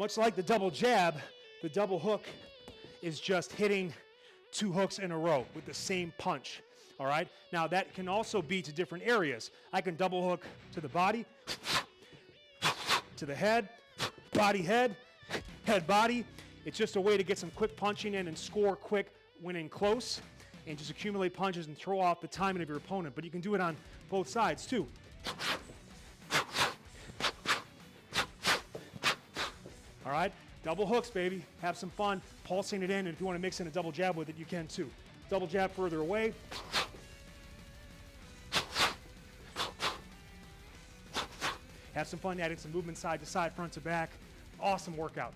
Much like the double jab, the double hook is just hitting 2 hooks in a row with the same punch. All right? Now that can also be to different areas. I can double hook to the body, to the head, body, head, head, body. It's just a way to get some quick punching in and score quick when in close, and just accumulate punches and throw off the timing of your opponent. But you can do it on both sides too. All right, double hooks, baby. Have some fun pulsing it in, and if you want to mix in a double jab with it, you can too. Double jab further away. Have some fun adding some movement side to side, front to back. Awesome workout.